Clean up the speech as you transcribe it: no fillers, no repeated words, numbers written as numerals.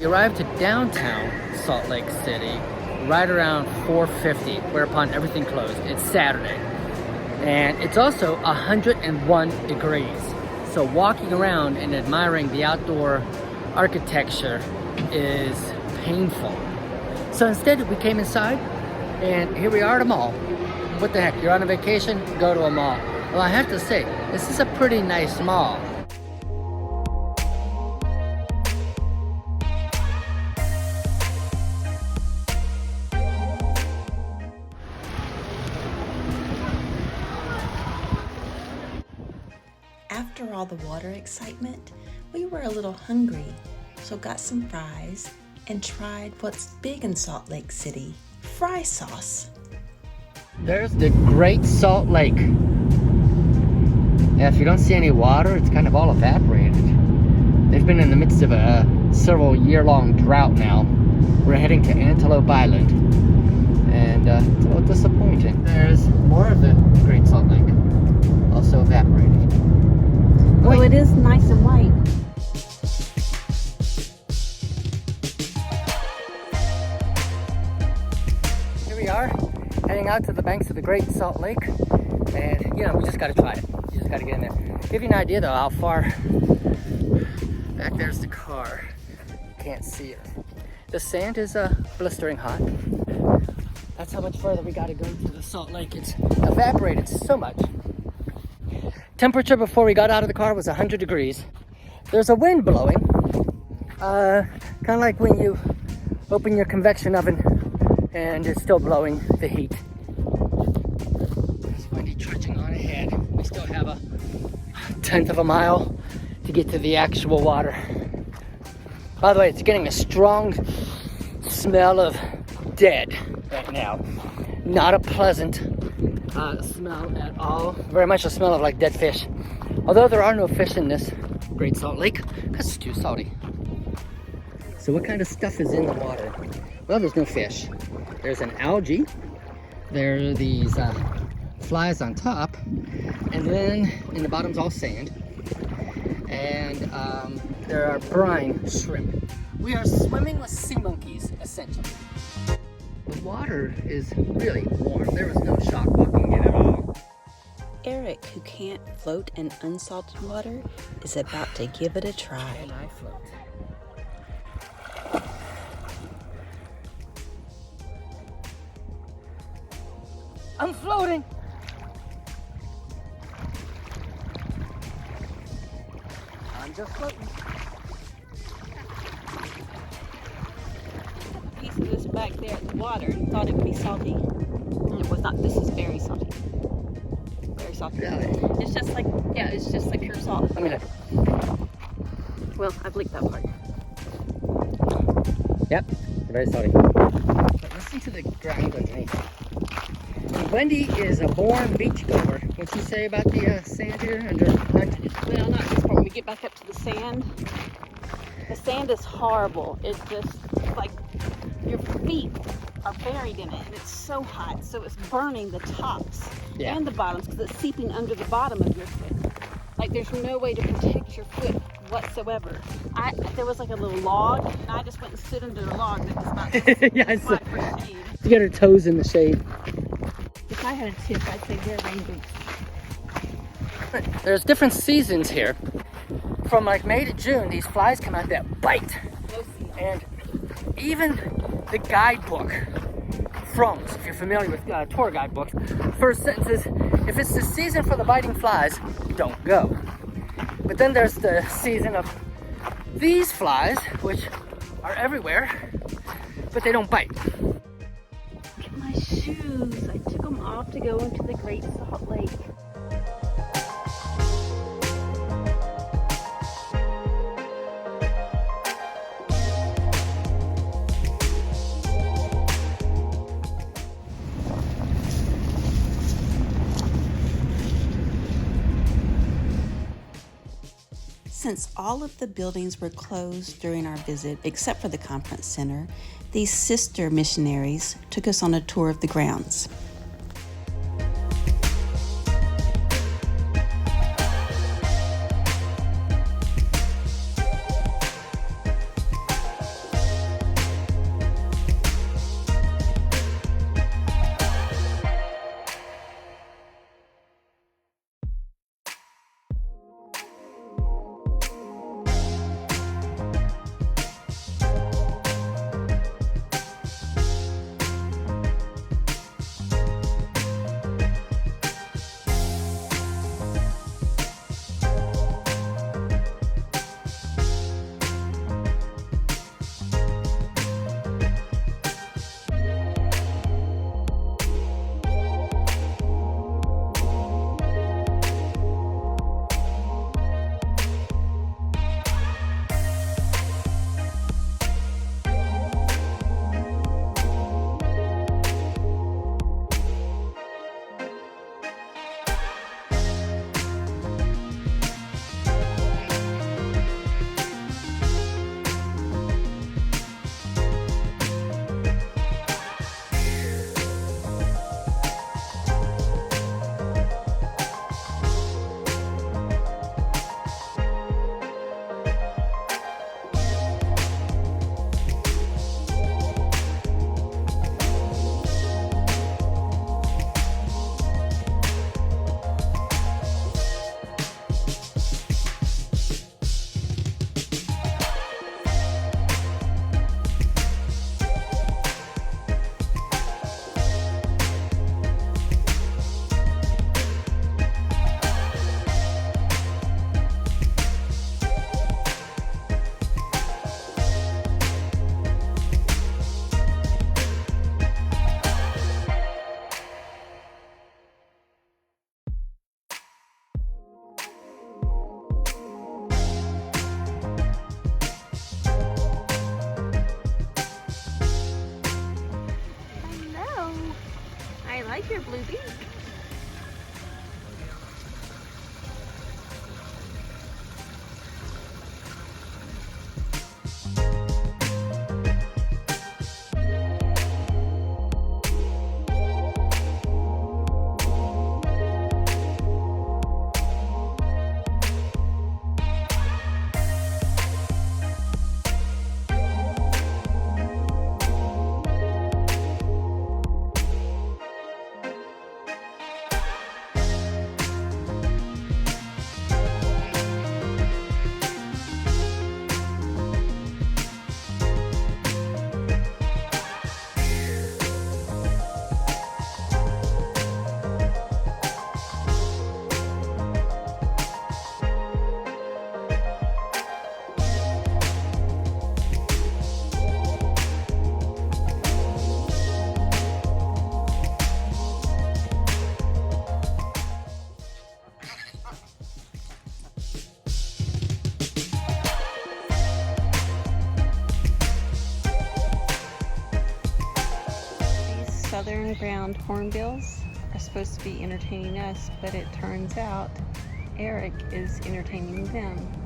We arrived to downtown Salt Lake City right around 4:50, whereupon everything closed. It's Saturday. And it's also 101 degrees. So walking around and admiring the outdoor architecture is painful. So instead we came inside, and here we are at a mall. What the heck, you're on a vacation? Go to a mall. Well, I have to say, this is a pretty nice mall. After all the water excitement, we were a little hungry, so got some fries and tried what's big in Salt Lake City, fry sauce. There's the Great Salt Lake. Yeah, if you don't see any water, it's kind of all evaporated. They've been in the midst of a several year-long drought now. We're heading to Antelope Island, and it's a little disappointing. There's more of the Great Salt Lake, also evaporated. Well, it is nice and white. Here we are, heading out to the banks of the Great Salt Lake, and you know, we just gotta try it. You just gotta get in there. Give you an idea though how far back there's the car. You can't see it. The sand is blistering hot. That's how much further we gotta go to the Salt Lake. It's evaporated so much. Temperature before we got out of the car was 100 degrees. There's a wind blowing, kind of like when you open your convection oven and it's still blowing the heat. There's Wendy trudging on ahead. We still have a 1/10 of a mile to get to the actual water. By the way, it's getting a strong smell of dead right now. Not a pleasant smell at all. Very much a smell of like dead fish. Although there are no fish in this Great Salt Lake because it's too salty. So what kind of stuff is in the water? Well, there's no fish. There's an algae. There are these flies on top, and then in the bottom's all sand. And there are brine shrimp. We are swimming with sea monkeys, essentially. The water is really warm. There was no shock walking in at all. Eric, who can't float in unsalted water, is about to give it a try. And I float. I'm floating! I'm just floating. Piece of this back there at the water and thought it would be salty. And it was not. This is very salty. Very salty. Really? It's just like, yeah, it's just like pure salt. Let me look. Well, I've licked that part. Yep, very salty. But listen to the ground underneath. Wendy is a born beachgoer. What'd she say about the sand here under hunt? Well, not this part. When we get back up to the sand is horrible. It's just like your feet are buried in it, and it's so hot, so it's burning the tops and the bottoms because it's seeping under the bottom of your foot. Like there's no way to protect your foot whatsoever. There was like a little log, and I just went and stood under the log that was about Yeah, for shade. You got her toes in the shade. If I had a tip, I'd say wear rain boots. There's different seasons here. From like May to June, these flies come out that bite. And even the guidebook, From's, if you're familiar with tour guidebooks, first sentence is, if it's the season for the biting flies, don't go. But then there's the season of these flies, which are everywhere, but they don't bite. Look at my shoes. I took them off to go into the Great Salt Lake. Since all of the buildings were closed during our visit, except for the conference center, these sister missionaries took us on a tour of the grounds. blue beak. Southern ground hornbills are supposed to be entertaining us, but it turns out Eric is entertaining them.